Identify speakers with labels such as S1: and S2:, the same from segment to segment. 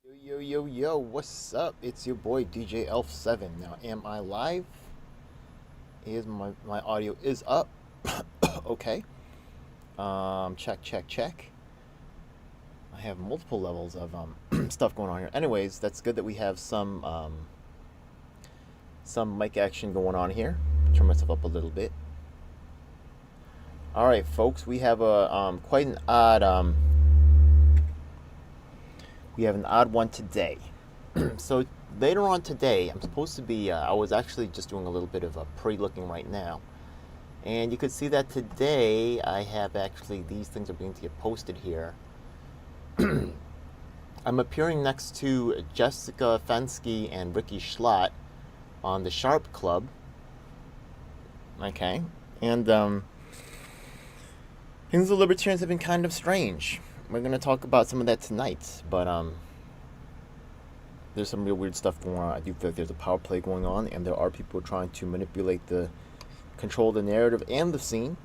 S1: Yo, what's up? It's your boy DJ Elf7. Now, am I live? Is my audio is up? Okay. Check. I have multiple levels of stuff going on here. Anyways, that's good that we have some mic action going on here. Turn myself up a little bit. All right, folks, we have a quite an odd we have an odd one today. So later on today, I'm supposed to be. I was actually just doing a little bit of a pre-looking right now, and you could see that today I have actually these things are beginning to get posted here. I'm appearing next to Jessica Fensky and Ricky Schlott on the Sharpe Club. Okay, and things of libertarians have been kind of strange. We're gonna talk about some of that tonight, but there's some real weird stuff going on. I do feel like there's a power play going on, and there are people trying to manipulate control the narrative and the scene,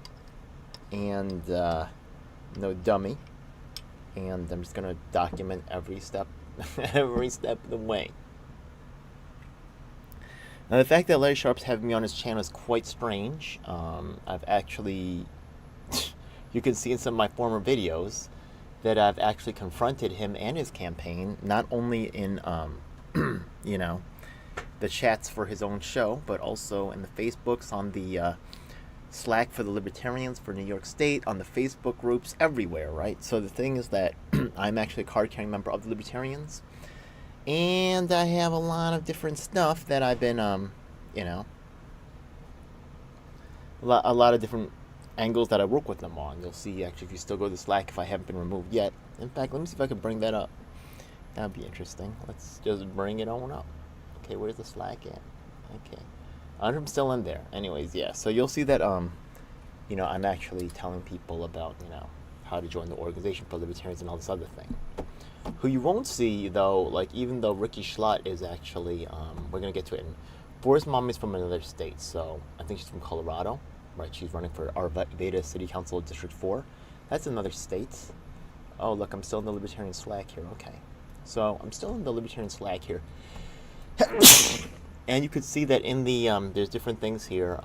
S1: and no dummy. And I'm just gonna document every step, every step of the way. Now, the fact that Larry Sharpe's having me on his channel is quite strange. I've actually, you can see in some of my former videos that I've actually confronted him and his campaign, not only in, the chats for his own show, but also in the Facebooks, on the Slack for the Libertarians for New York State, on the Facebook groups, everywhere, right? So the thing is that I'm actually a card-carrying member of the Libertarians, and I have a lot of different stuff that I've been, a lot of different angles that I work with them on. You'll see, actually, if you still go to Slack, if I haven't been removed yet. In fact, let me see if I can bring that up. That'd be interesting. Let's just bring it on up. Okay, where's the Slack at? Okay, I'm still in there. Anyways, yeah. So you'll see that, I'm actually telling people about, how to join the Organization for Libertarians and all this other thing. Who you won't see, though, like, even though Ricky Schlott is actually, we're gonna get to it. And Forrest Mom is from another state, so I think she's from Colorado. Right, she's running for Arvada City Council District 4. That's another state. Oh, look, I'm still in the Libertarian Slack here. Okay. So I'm still in the Libertarian Slack here. And you could see that in the, there's different things here.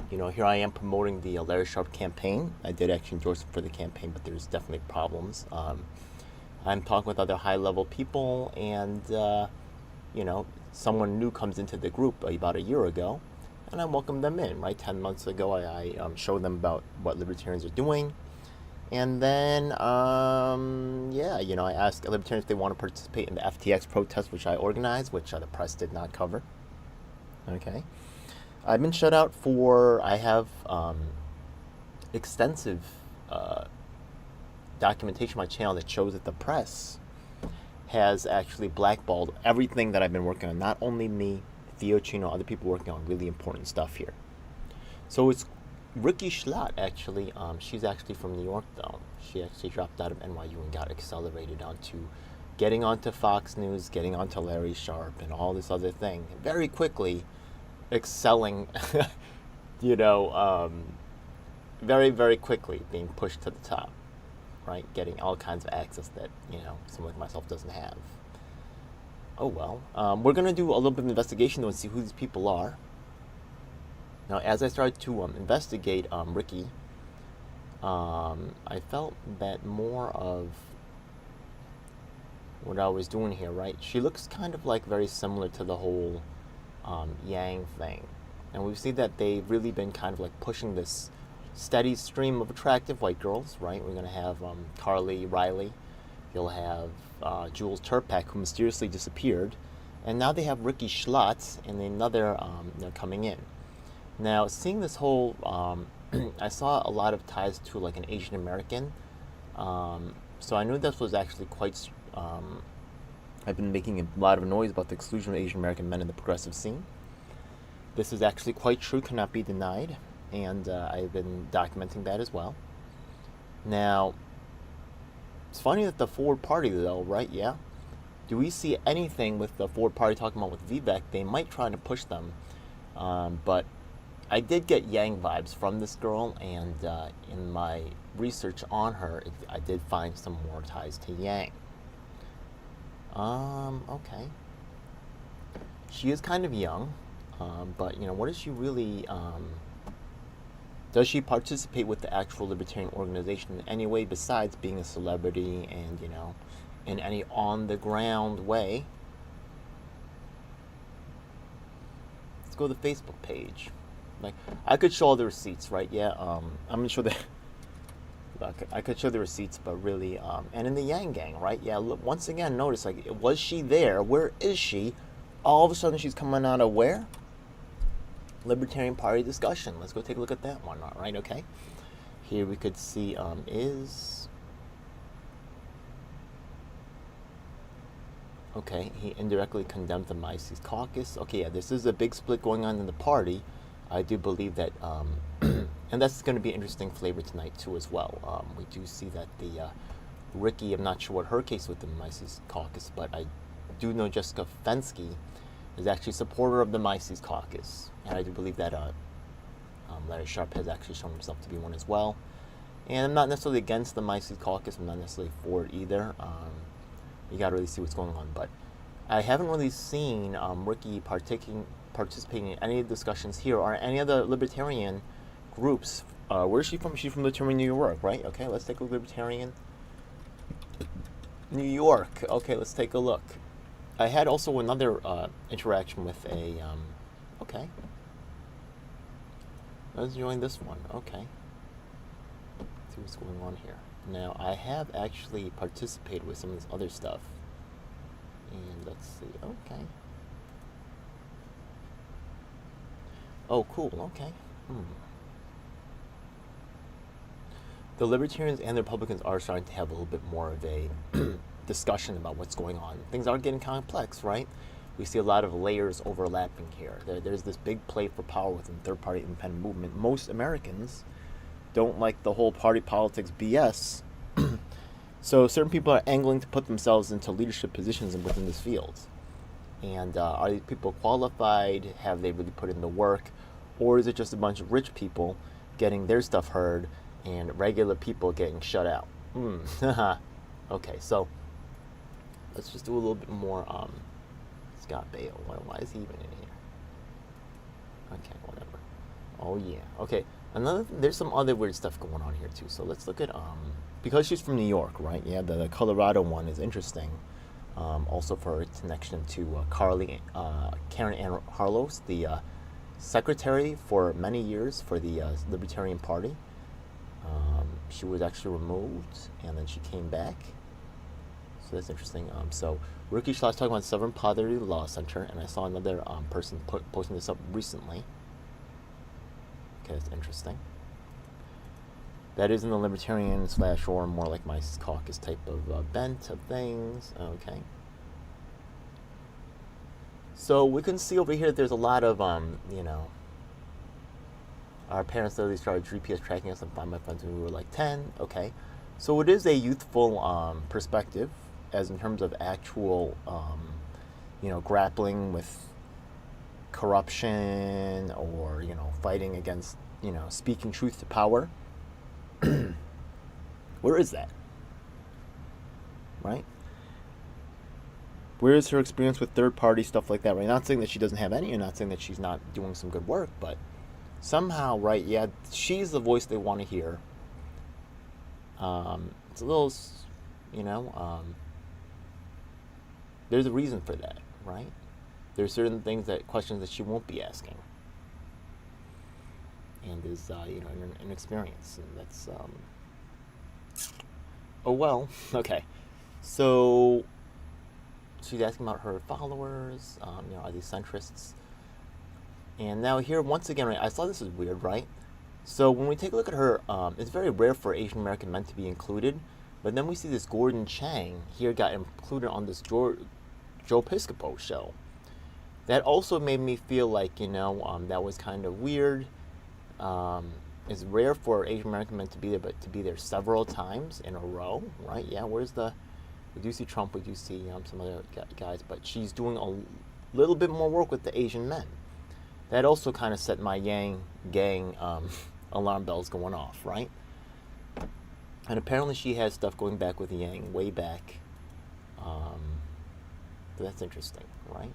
S1: Here I am promoting the Larry Sharpe campaign. I did actually endorse him for the campaign, but there's definitely problems. I'm talking with other high-level people, and, someone new comes into the group about a year ago, and I welcome them in, right? 10 months ago, I showed them about what libertarians are doing. And then, I asked libertarians if they want to participate in the FTX protest, which I organized, which the press did not cover. Okay. I've been shut out I have extensive documentation on my channel that shows that the press has actually blackballed everything that I've been working on, not only me, Theo Chino, other people working on really important stuff here. So it's Ricky Schlott, actually. She's actually from New York, though. She actually dropped out of NYU and got accelerated getting onto Fox News, getting onto Larry Sharpe, and all this other thing. Very quickly excelling, very, very quickly being pushed to the top, right? Getting all kinds of access that, someone like myself doesn't have. Oh, well. We're going to do a little bit of investigation, though, and see who these people are. Now, as I started to investigate Ricky, I felt that more of what I was doing here, right? She looks kind of like very similar to the whole Yang thing. And we see that they've really been kind of like pushing this steady stream of attractive white girls, right? We're going to have Carly Riley. You'll have Jules Turpak, who mysteriously disappeared. And now they have Ricky Schlott and another, coming in. Now, seeing this whole, I saw a lot of ties to like an Asian American. So I knew this was actually quite, I've been making a lot of noise about the exclusion of Asian American men in the progressive scene. This is actually quite true, cannot be denied. And I've been documenting that as well. Now, it's funny that the Forward Party, though, right? Yeah. Do we see anything with the Forward Party talking about with Vivek? They might try to push them. But I did get Yang vibes from this girl, and in my research on her, I did find some more ties to Yang. Okay. She is kind of young, but what is she really? Does she participate with the actual libertarian organization in any way besides being a celebrity and in any on the ground way? Let's go to the Facebook page. Like, I could show all the receipts, right? Yeah. I'm gonna show the. I could show the receipts, but really, and in the Yang Gang, right? Yeah. Look, once again, notice, like, was she there? Where is she? All of a sudden, she's coming out of where? Libertarian Party discussion. Let's go take a look at that one. All right. Okay. Here we could see is. Okay, he indirectly condemned the Mises caucus. Okay, yeah, this is a big split going on in the party. I do believe that, and that's going to be an interesting flavor tonight too as well. We do see that the Ricky, I'm not sure what her case with the Mises caucus, but I do know Jessica Fensky is actually a supporter of the Mises caucus, and I do believe that Larry Sharpe has actually shown himself to be one as well. And I'm not necessarily against the Mises caucus. I'm not necessarily for it either. You got to really see what's going on. But I haven't really seen Ricky participating in any of the discussions here or any of the libertarian groups. Where is she from? She's from Libertarian New York, right? Okay, let's take a look. Libertarian New York. Okay, let's take a look. I had also another interaction with a. Okay. Let's join this one. Okay. Let's see what's going on here. Now, I have actually participated with some of this other stuff. And let's see. Okay. Oh, cool. Okay. The Libertarians and the Republicans are starting to have a little bit more of a discussion about what's going on. Things are getting complex, right? We see a lot of layers overlapping here. There's this big play for power within the third-party independent movement. Most Americans don't like the whole party politics BS. So certain people are angling to put themselves into leadership positions within this field. And are these people qualified? Have they really put in the work? Or is it just a bunch of rich people getting their stuff heard and regular people getting shut out? Okay, so let's just do a little bit more Scott Bale. Why is he even in here? Okay, whatever. Oh yeah. Okay. There's some other weird stuff going on here too. So let's look at because she's from New York, right? Yeah, the Colorado one is interesting. Also for its connection to Karen Ann Harlos, the secretary for many years for the Libertarian Party. She was actually removed, and then she came back. So that's interesting. So Ricky Schlotz talking about Southern Poverty Law Center, and I saw another person posting this up recently. Okay, that's interesting. That is in the libertarian / or more like Mises caucus type of bent of things. Okay. So we can see over here that there's a lot of, our parents literally started GPS tracking us and find my friends when we were like 10. Okay. So it is a youthful perspective as in terms of actual, grappling with corruption or fighting against speaking truth to power. Where is that, right? Where is her experience with third party stuff like that, right? Not saying that she doesn't have any, and not saying that she's not doing some good work, but somehow, right, yeah, she's the voice they want to hear. It's a little there's a reason for that, right? There's certain questions that she won't be asking, and is an experience, and that's oh well. Okay, so she's asking about her followers. Are these centrists? And now here once again, right? I saw this is weird, right? So when we take a look at her, it's very rare for Asian American men to be included, but then we see this Gordon Chang here got included on this Joe Piscopo show. That also made me feel like, that was kind of weird. It's rare for Asian American men to be there, but to be there several times in a row, right? Yeah, we do see Trump, we do see some other guys, but she's doing a little bit more work with the Asian men. That also kind of set my Yang Gang alarm bells going off, right? And apparently she has stuff going back with Yang way back. So that's interesting, right?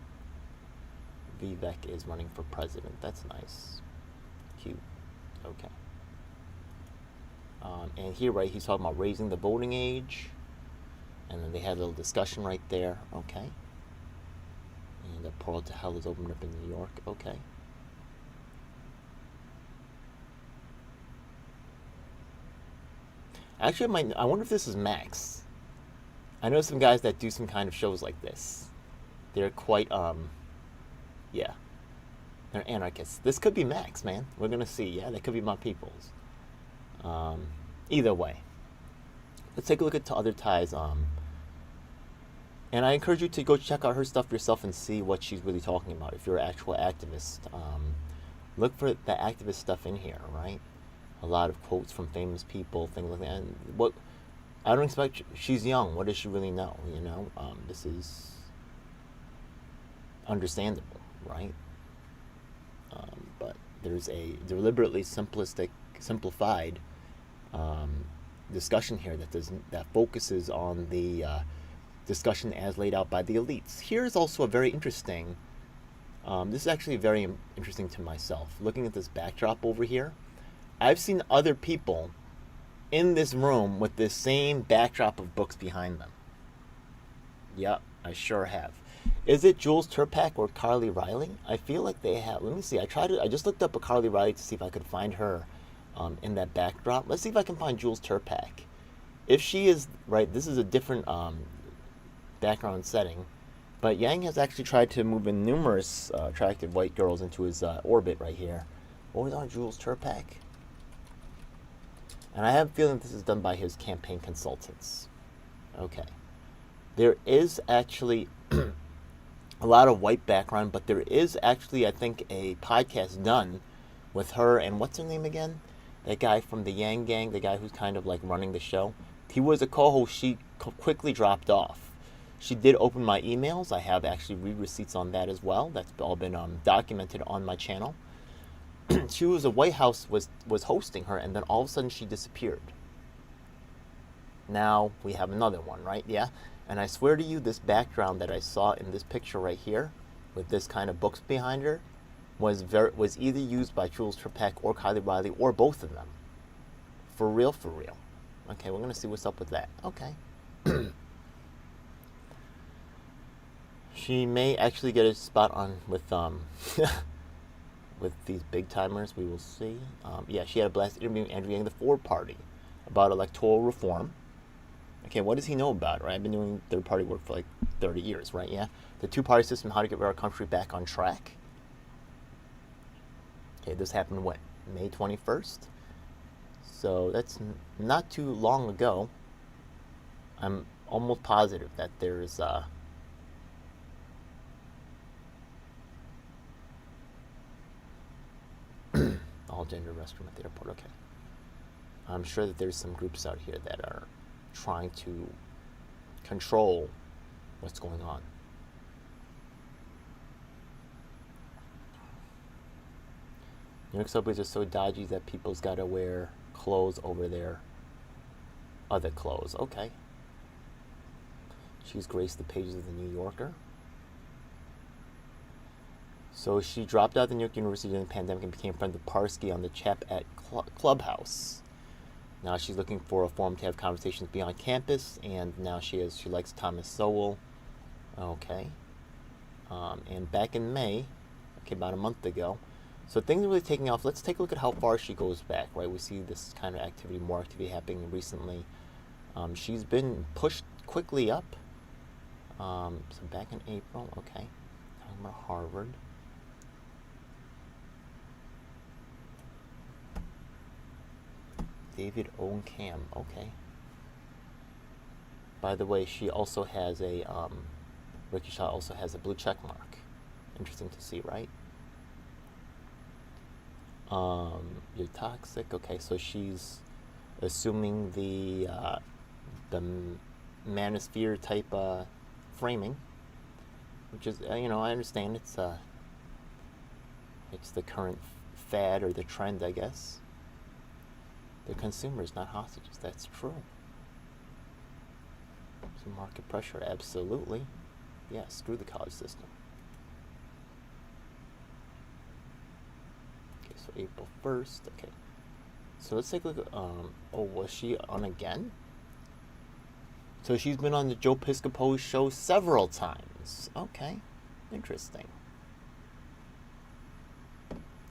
S1: Vivek is running for president. That's nice. Cute. Okay. And here, right, he's talking about raising the voting age. And then they had a little discussion right there. Okay. And the portal to hell is opened up in New York. Okay. Actually, I wonder if this is Max. I know some guys that do some kind of shows like this. They're quite, yeah. They're anarchists. This could be Max, man. We're gonna see. Yeah, they could be my peoples. Either way, let's take a look at other ties. And I encourage you to go check out her stuff yourself and see what she's really talking about. If you're an actual activist, look for the activist stuff in here, right? A lot of quotes from famous people, things like that. And what I don't expect. She's young. What does she really know? You know, this is understandable, right? But there's a deliberately simplified discussion here that focuses on the discussion as laid out by the elites. Here is also a very interesting. This is actually very interesting to myself. Looking at this backdrop over here, I've seen other people in this room with this same backdrop of books behind them. Yep, I sure have. Is it Jules Turpak or Carly Riley? I feel like they have. Let me see. I just looked up a Carly Riley to see if I could find her in that backdrop. Let's see if I can find Jules Turpak. If she is right, this is a different background setting. But Yang has actually tried to move in numerous attractive white girls into his orbit right here. What was on Jules Turpak? And I have a feeling this is done by his campaign consultants. Okay. There is actually a lot of white background, but there is actually, I think, a podcast done with her and what's her name again? That guy from the Yang Gang, the guy who's kind of like running the show. He was a co-host. She quickly dropped off. She did open my emails. I have actually read receipts on that as well. That's all been documented on my channel. She was a White House was hosting her, and then all of a sudden she disappeared. Now we have another one, right? Yeah. And I swear to you, this background that I saw in this picture right here, with this kind of books behind her, was either used by Jules Turpak or Kylie Riley or both of them. For real, for real. Okay, we're gonna see what's up with that. Okay. She may actually get a spot on with with these big timers. We will see. Yeah, she had a blast interviewing Andrew Yang, the Ford Party, about electoral reform. Okay, what does he know about it, right? I've been doing third-party work for like 30 years, right? Yeah. The two-party system, how to get our country back on track. Okay, this happened when? May 21st? So that's not too long ago. I'm almost positive that there's all gender restroom at the airport. Okay. I'm sure that there's some groups out here that are trying to control what's going on. New York subways are so dodgy that people's got to wear clothes over their other clothes. Okay. She's graced the pages of the New Yorker. So she dropped out of the New York University during the pandemic and became friends with Parsky on the Chap at Clubhouse. Now she's looking for a forum to have conversations beyond campus, and now she likes Thomas Sowell. Okay. And back in May, okay, about a month ago, so things are really taking off. Let's take a look at how far she goes back, right? We see this kind of activity, more activity happening recently. She's been pushed quickly up. So back in April, okay. Talking about Harvard. David Owen Cam, okay. By the way, she also has a, Ricky Shaw also has a blue check mark. Interesting to see, right? You're toxic, okay, so she's assuming the manosphere type framing, which is, I understand it's the current fad or the trend, I guess. The consumers, not hostages. That's true. Some market pressure, absolutely. Yeah, screw the college system. Okay, so April 1st. Okay. So let's take a look. Oh, was she on again? So she's been on the Joe Piscopo show several times. Okay. Interesting.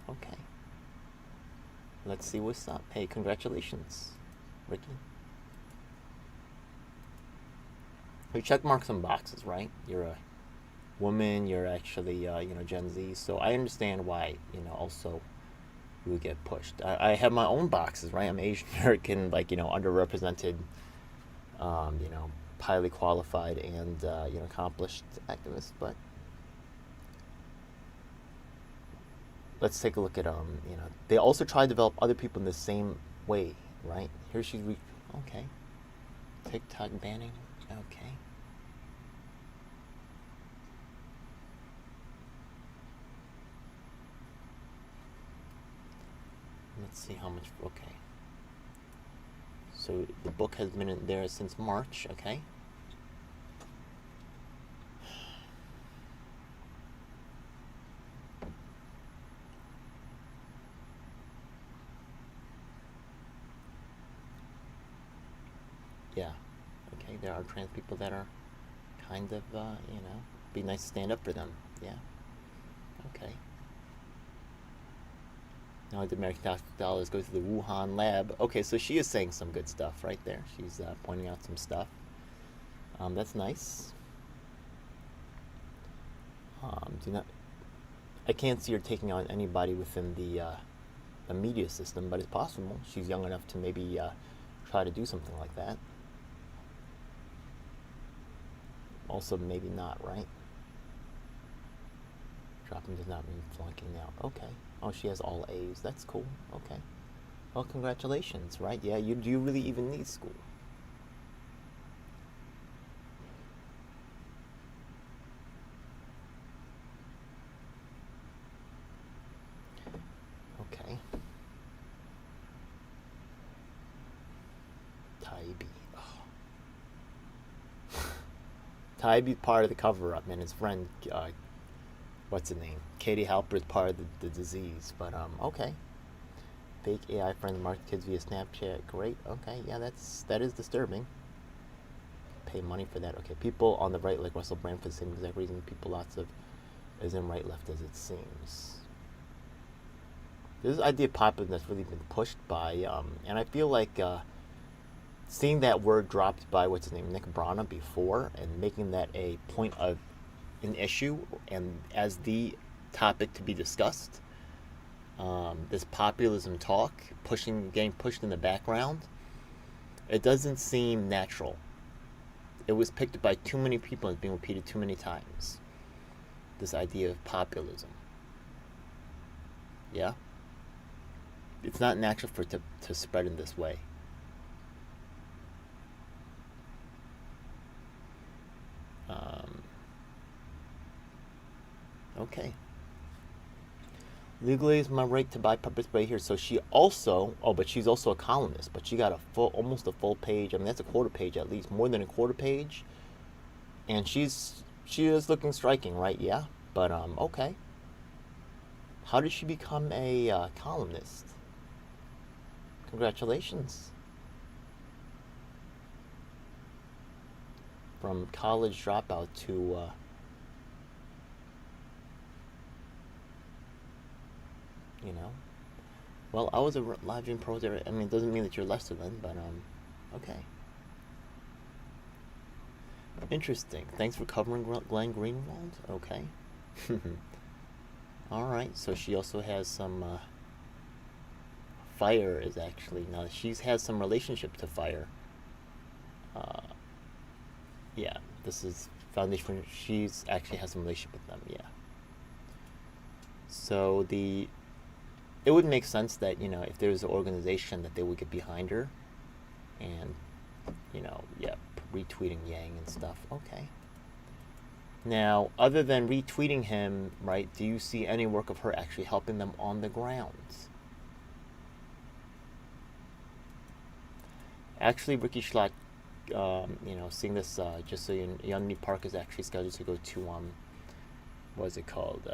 S1: Okay. Let's see what's up. Hey, congratulations, Ricky. You check mark some boxes, right? You're a woman. You're actually, Gen Z. So I understand why, also you would get pushed. I have my own boxes, right? I'm Asian American, underrepresented, highly qualified and, accomplished activist. But let's take a look at, they also try to develop other people in the same way, right? Here she's, okay. TikTok banning, okay. Let's see how much, okay. So the book has been in there since March, okay. Yeah, okay, there are trans people that are kind of, be nice to stand up for them, yeah, okay. Now the American dollars go to the Wuhan lab. Okay, so she is saying some good stuff right there. She's pointing out some stuff. That's nice. I can't see her taking on anybody within the media system, but it's possible. She's young enough to maybe try to do something like that. Also, maybe not, right? Dropping does not mean flunking out. Okay. Oh, she has all A's. That's cool. Okay. Well, congratulations, right? Yeah, do you really even need school? Okay. Taibi. Oh. Taibi's part of the cover-up, and his friend, what's his name? Katie Halper is part of the disease, but okay. Fake AI friends market kids via Snapchat. Great. Okay, yeah, that is disturbing. Pay money for that. Okay, people on the right like Russell Brand for the same exact reason. People lots of isn't right left as it seems. This idea of populism that's really been pushed by, and I feel like seeing that word dropped by what's his name, Nick Brana before, and making that a point of an issue and as the topic to be discussed. This populism talk, getting pushed in the background, it doesn't seem natural. It was picked up by too many people and it's being repeated too many times. This idea of populism. Yeah? It's not natural for it to spread in this way. Okay. Legally, it's my right to buy puppets right here. So she also, but she's also a columnist. But she got almost a full page. I mean, that's a quarter page at least, more than a quarter page. And she is looking striking, right? Yeah. But okay. How did she become a columnist? Congratulations. From college dropout to well, I was a live stream pro there. I mean, it doesn't mean that you're lesser than, but okay. Interesting. Thanks for covering Glenn Greenwald. Okay. All right. So she also has some. Fire is actually now she has some relationship to fire. Yeah, this is foundation. She's actually has some relationship with them. Yeah. So it would make sense that if there's an organization that they would get behind her, and retweeting Yang and stuff. Okay. Now, other than retweeting him, right? Do you see any work of her actually helping them on the ground? Actually, Ricky Schlott seeing this, just so Yeonmi Park is actually scheduled to go to, what is it called?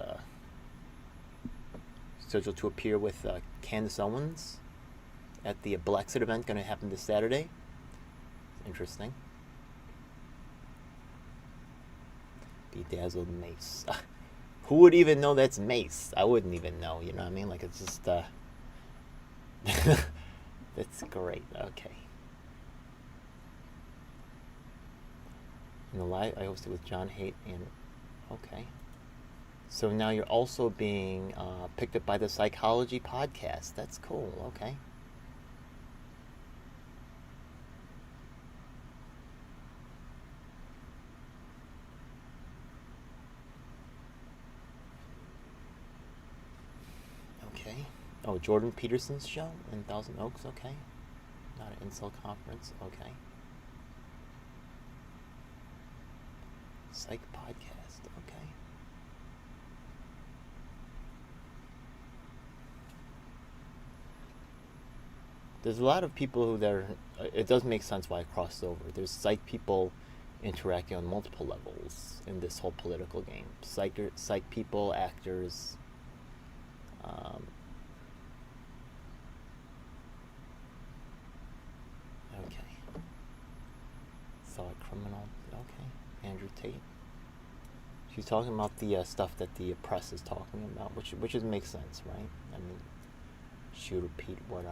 S1: Scheduled to appear with Candace Owens at the Black event going to happen this Saturday. Interesting. Bedazzled Mace. Who would even know that's Mace? I wouldn't even know, you know what I mean? Like, it's just, that's great. Okay. In the live, I hosted with John Haidt and, okay. So now you're also being picked up by the Psychology Podcast. That's cool, okay. Okay. Oh, Jordan Peterson's show in Thousand Oaks, okay. Not an incel conference, okay. Psych Podcast, okay. There's a lot of people who it does make sense why I crossed over. There's psych people interacting on multiple levels in this whole political game. Psych people, actors. Okay. Saw a criminal. Okay. Andrew Tate. She's talking about the stuff that the press is talking about, which makes sense, right? I mean, she would repeat what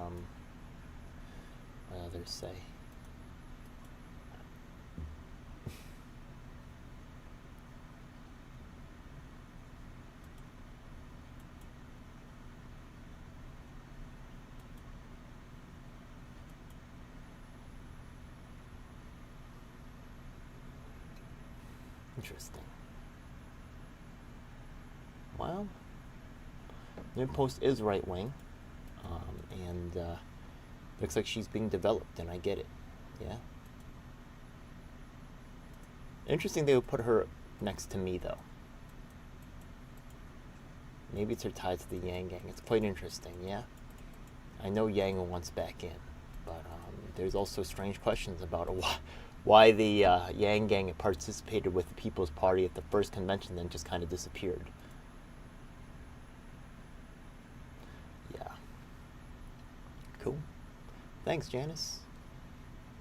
S1: others say. Interesting. Well, New Post is right wing, and looks like she's being developed, and I get it. Yeah. Interesting they would put her next to me, though. Maybe it's her tie to the Yang Gang. It's quite interesting, yeah. I know Yang wants back in, but there's also strange questions about why the Yang Gang participated with the People's Party at the first convention, then just kind of disappeared. Yeah. Cool. Thanks, Janice.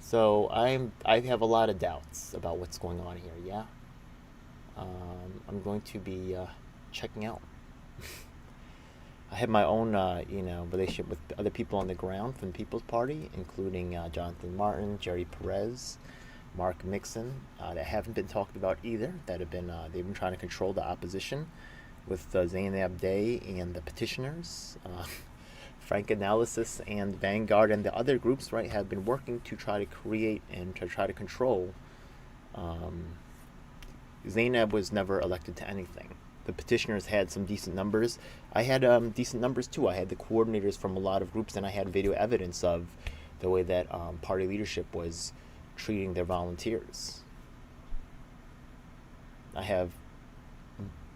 S1: So I have a lot of doubts about what's going on here. Yeah. I'm going to be checking out. I have my own, relationship with other people on the ground from the People's Party, including Jonathan Martin, Jerry Perez, Mark Mixon, that haven't been talked about either. That have been they've been trying to control the opposition with Zainab Day and the petitioners. Frank Analysis and Vanguard and the other groups, right, have been working to try to create and to try to control. Zainab was never elected to anything. The petitioners had some decent numbers. I had decent numbers too. I had the coordinators from a lot of groups, and I had video evidence of the way that party leadership was treating their volunteers. I have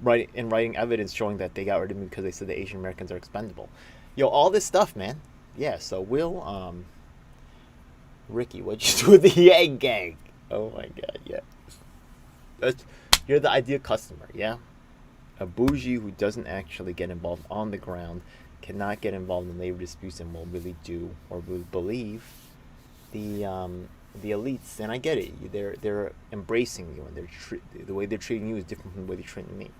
S1: writing evidence showing that they got rid of me because they said the Asian Americans are expendable. Yo, all this stuff, man. Yeah, so Ricky, what'd you do with the Yang Gang? Oh my god, yeah. You're the ideal customer, yeah? A bougie who doesn't actually get involved on the ground, cannot get involved in labor disputes, and will really do or will believe the elites. And I get it. They're embracing you, and the way they're treating you is different from the way they're treating me.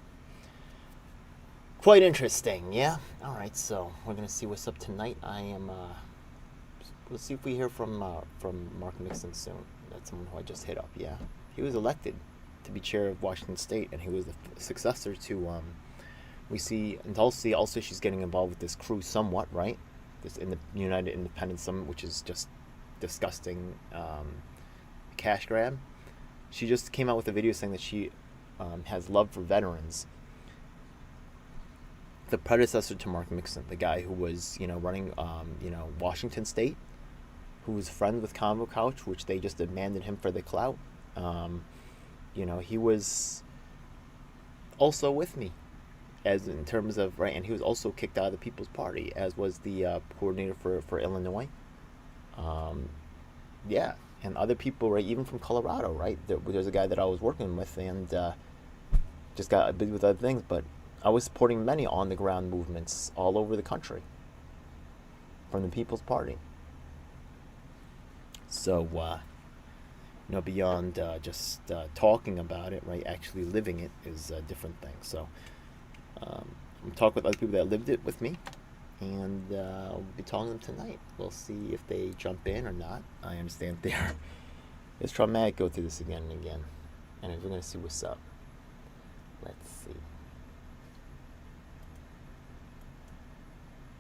S1: Quite interesting, yeah? Alright, so we're going to see what's up tonight. We'll see if we hear from Mark Mixon soon. That's someone who I just hit up, yeah? He was elected to be chair of Washington State, and he was the successor to, we see, and also she's getting involved with this crew somewhat, right? This in the United Independent Summit, which is just disgusting cash grab. She just came out with a video saying that she has love for veterans. The predecessor to Mark Mixon, the guy who was, running, Washington State, who was friends with Convo Couch, which they just demanded him for the clout. He was also with me, as in terms of, right, and he was also kicked out of the People's Party, as was the coordinator for Illinois. Yeah, and other people, right, even from Colorado, right? There's a guy that I was working with, and just got busy with other things, but I was supporting many on the ground movements all over the country from the People's Party. So, beyond just talking about it, right, actually living it is a different thing. So, I'm talking with other people that lived it with me, and I'll be talking to them tonight. We'll see if they jump in or not. I understand it's traumatic to go through this again and again, and we're gonna see what's up. Let's see.